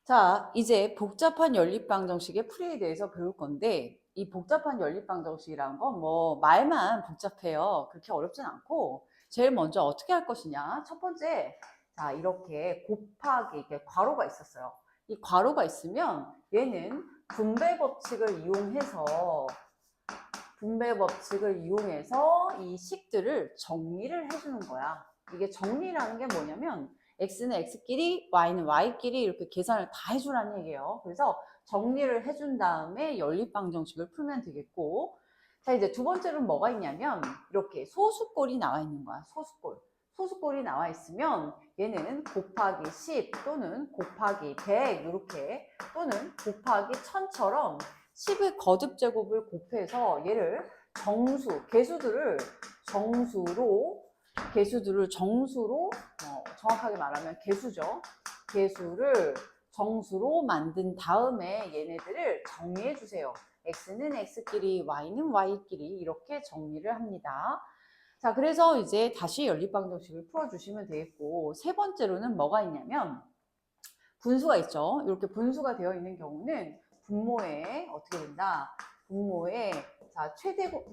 자, 이제 복잡한 연립방정식의 풀이에 대해서 배울 건데, 이 복잡한 연립방정식이란 건 뭐 말만 복잡해요. 그렇게 어렵진 않고, 제일 먼저 어떻게 할 것이냐. 첫 번째, 자, 이렇게 곱하기, 이렇게 괄호가 있었어요. 이 괄호가 있으면 얘는 분배 법칙을 이용해서 이 식들을 정리를 해주는 거야. 이게 정리라는 게 뭐냐면 x는 x끼리 y는 y끼리 이렇게 계산을 다 해주라는 얘기예요. 그래서 정리를 해준 다음에 연립방정식을 풀면 되겠고, 자, 이제 두 번째로는 뭐가 있냐면 이렇게 소수꼴이 나와 있는 거야. 소수꼴이 나와 있으면 얘는 곱하기 10 또는 곱하기 100 이렇게 또는 곱하기 1000처럼 10의 거듭제곱을 곱해서 얘를 개수들을 정수로 정확하게 말하면 개수를 정수로 만든 다음에 얘네들을 정리해 주세요. x는 x끼리 y는 y끼리 이렇게 정리를 합니다. 자, 그래서 이제 다시 연립방정식을 풀어주시면 되겠고, 세 번째로는 뭐가 있냐면 분수가 있죠. 이렇게 분수가 되어 있는 경우는 분모에 어떻게 된다? 분모에 자,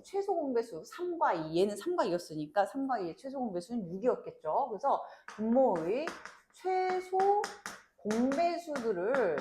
최소 공배수 3과 2, 얘는 3과 2였으니까 3과 2의 최소 공배수는 6이었겠죠. 그래서 분모의 최소 공배수들을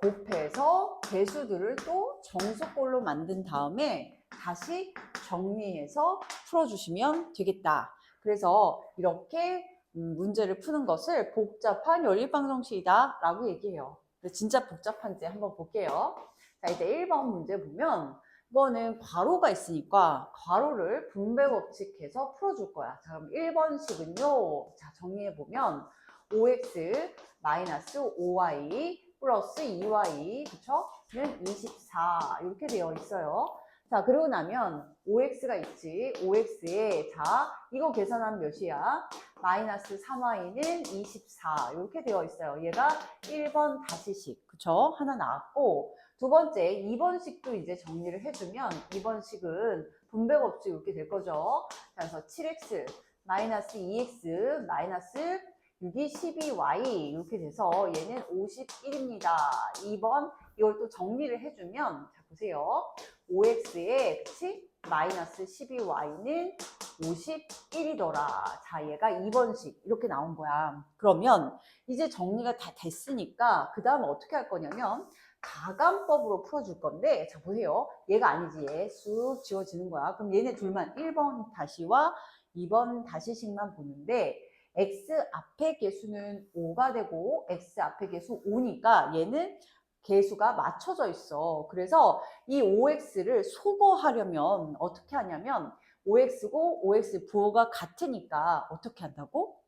곱해서 개수들을 또 정수꼴로 만든 다음에 다시 정리해서 풀어주시면 되겠다. 그래서 이렇게 문제를 푸는 것을 복잡한 연립방정식이다 라고 얘기해요. 진짜 복잡한지 한번 볼게요. 자, 이제 1번 문제 보면 이거는 괄호가 있으니까 괄호를 분배법칙해서 풀어줄 거야. 자, 그럼 1번식은요. 자, 정리해보면 5x-5y 플러스 2y, 그쵸? 는 24 이렇게 되어 있어요. 자, 그러고 나면 5x가 있지. 5x에 자, 이거 계산하면 몇이야? 마이너스 3y는 24 이렇게 되어 있어요. 얘가 1번 다시식, 그쵸? 하나 나왔고, 두 번째 2번식도 이제 정리를 해주면 2번식은 분배법칙 이렇게 될 거죠. 그래서 7x 마이너스 2x 마이너스 6이 12y 이렇게 돼서 얘는 51입니다. 2번 이걸 또 정리를 해주면 자 보세요. 5x에 그치? 마이너스 12y는 51이더라. 자 얘가 2번식 이렇게 나온 거야. 그러면 이제 정리가 다 됐으니까 그 다음 어떻게 할 거냐면 가감법으로 풀어줄 건데 자 보세요. 얘가 아니지. 얘 쑥 지워지는 거야. 그럼 얘네 둘만 1번 다시와 2번 다시식만 보는데 x 앞에 개수는 5가 되고 x 앞에 개수 5니까 얘는 개수가 맞춰져 있어. 그래서 이 5x를 소거하려면 어떻게 하냐면 5x고 5x 부호가 같으니까 어떻게 한다고?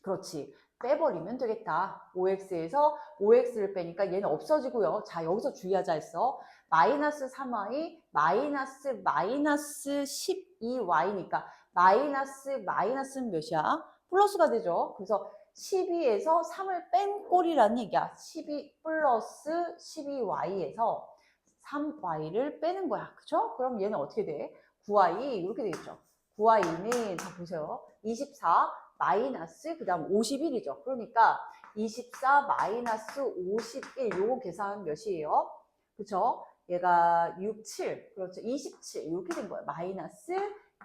그렇지. 빼버리면 되겠다. 5x에서 5x를 빼니까 얘는 없어지고요. 자, 여기서 주의하자 했어. 마이너스 3y, 마이너스 12y니까 마이너스는 몇이야? 플러스가 되죠. 그래서 12에서 3을 뺀 꼴이라는 얘기야. 12 플러스 12y에서 3y를 빼는 거야. 그쵸? 그럼 얘는 어떻게 돼? 9y 이렇게 되겠죠. 9y는 자 보세요. 24 마이너스 그 다음 51이죠. 그러니까 24 마이너스 51 요거 계산 몇이에요? 그쵸? 얘가 6, 7 그렇죠. 27 이렇게 된 거예요. 마이너스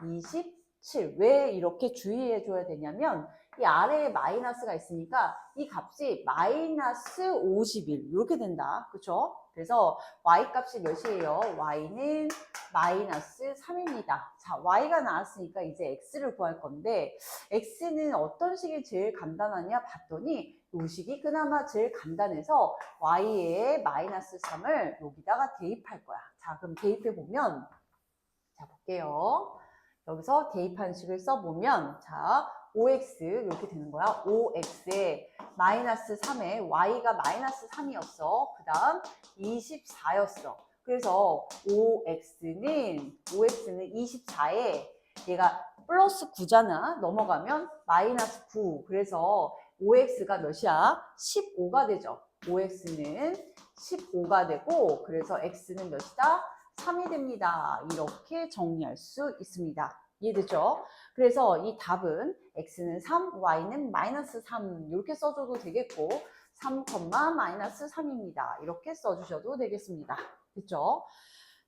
27 왜 이렇게 주의해 줘야 되냐면 이 아래에 마이너스가 있으니까 이 값이 마이너스 51 이렇게 된다. 그쵸? 그래서 y 값이 몇이에요? y는 마이너스 3입니다. 자, y가 나왔으니까 이제 x를 구할 건데 x는 어떤 식이 제일 간단하냐 봤더니 이 식이 그나마 제일 간단해서 y에 마이너스 3을 여기다가 대입할 거야. 자, 그럼 대입해 보면 자, 볼게요. 여기서 대입한 식을 써보면 자 5x 이렇게 되는 거야. 5x에 마이너스 3에 y가 마이너스 3이었어. 그 다음 24였어. 그래서 5x는 24에 얘가 플러스 9잖아. 넘어가면 마이너스 9. 그래서 5x가 몇이야? 15가 되죠. 5x는 15가 되고 그래서 x는 몇이다? 3이 됩니다. 이렇게 정리할 수 있습니다. 이해되죠? 그래서 이 답은 x는 3, y는 마이너스 3 이렇게 써줘도 되겠고 3, 마이너스 3입니다. 이렇게 써주셔도 되겠습니다. 됐죠?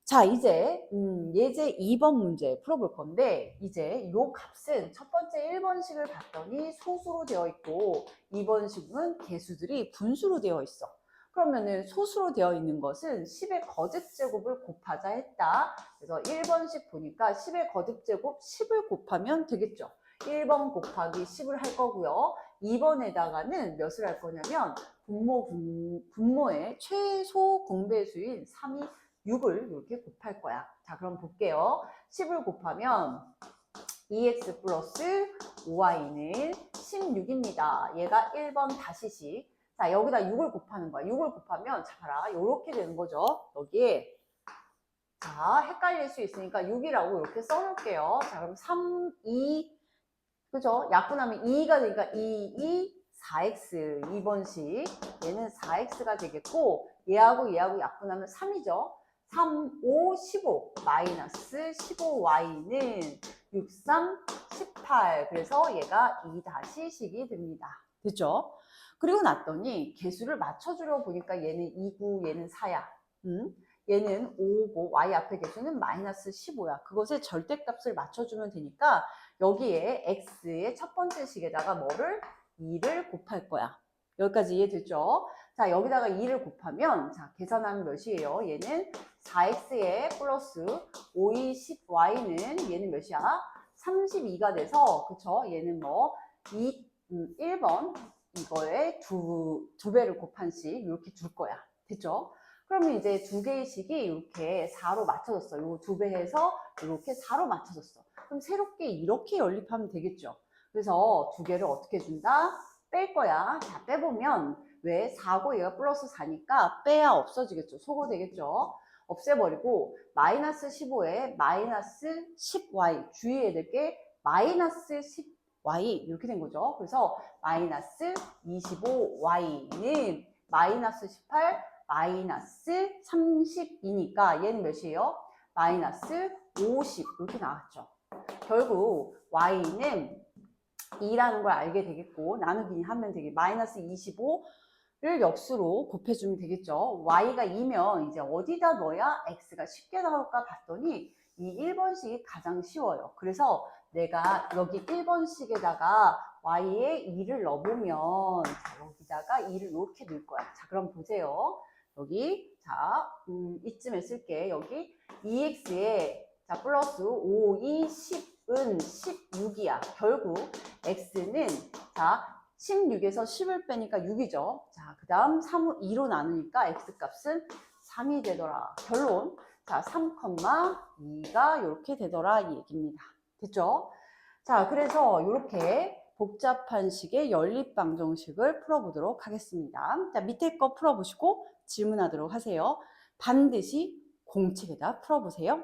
자, 이제 예제 2번 문제 풀어볼 건데, 이제 요 값은 첫 번째 1번식을 봤더니 소수로 되어 있고 2번식은 개수들이 분수로 되어 있어. 그러면은 소수로 되어 있는 것은 10의 거듭제곱을 곱하자 했다. 그래서 1번식 보니까 10의 거듭제곱 10을 곱하면 되겠죠. 1번 곱하기 10을 할 거고요. 2번에다가는 몇을 할 거냐면 분모의 최소 공배수인 3이 6을 이렇게 곱할 거야. 자, 그럼 볼게요. 10을 곱하면 2x 플러스 5y는 16입니다. 얘가 1번 다시식. 자, 여기다 6을 곱하는 거야. 6을 곱하면, 자, 봐라. 이렇게 되는 거죠. 여기에. 자, 헷갈릴 수 있으니까 6이라고 이렇게 써놓을게요. 자, 그럼 3, 2, 그죠? 약분하면 2가 되니까 2, 4x. 2번식. 얘는 4x가 되겠고, 얘하고 약분하면 3이죠. 3, 5, 15. 마이너스 15y는 6, 3, 18. 그래서 얘가 2-식이 됩니다. 됐죠? 그리고 났더니 개수를 맞춰주려고 보니까 얘는 2고 얘는 4야. 얘는 5고 y 앞에 개수는 마이너스 15야. 그것의 절대값을 맞춰주면 되니까 여기에 x의 첫 번째 식에다가 뭐를? 2를 곱할 거야. 여기까지 이해됐죠? 자, 여기다가 2를 곱하면, 자, 계산하면 몇이에요? 얘는 4x에 플러스 5, 10y는 얘는 몇이야? 32가 돼서, 그쵸? 얘는 뭐, 1번, 이거에 두 배를 곱한 식, 이렇게 줄 거야. 됐죠? 그러면 이제 두 개의 식이 이렇게 4로 맞춰졌어. 요 두 배 해서 이렇게 4로 맞춰졌어. 그럼 새롭게 이렇게 연립하면 되겠죠. 그래서 두 개를 어떻게 준다? 뺄 거야. 자, 빼보면 왜 4고 얘가 플러스 4니까 빼야 없어지겠죠. 소거 되겠죠. 없애버리고 마이너스 15에 마이너스 10y 주의해야 될 게 마이너스 10y 이렇게 된 거죠. 그래서 마이너스 25y는 마이너스 18 마이너스 32니까 얘는 몇이에요? 마이너스 50 이렇게 나왔죠. 결국 y는 2라는 걸 알게 되겠고 나누기 하면 되게 마이너스 25를 역수로 곱해주면 되겠죠. y가 2면 이제 어디다 넣어야 x가 쉽게 나올까 봤더니 이 1번식이 가장 쉬워요. 그래서 내가 여기 1번식에다가 y에 2를 넣어보면 자, 여기다가 2를 이렇게 넣을 거야. 자, 그럼 보세요. 여기 자 이쯤에 쓸게. 여기 2x에 자 플러스 5, 2, 10은 16이야. 결국 x는 자 16에서 10을 빼니까 6이죠. 자, 그 다음 2로 나누니까 x값은 3이 되더라. 결론. 자, 3,2가 이렇게 되더라. 이 얘기입니다. 됐죠? 자, 그래서 이렇게 복잡한 식의 연립방정식을 풀어보도록 하겠습니다. 자, 밑에 거 풀어보시고 질문하도록 하세요. 반드시 공책에다 풀어보세요.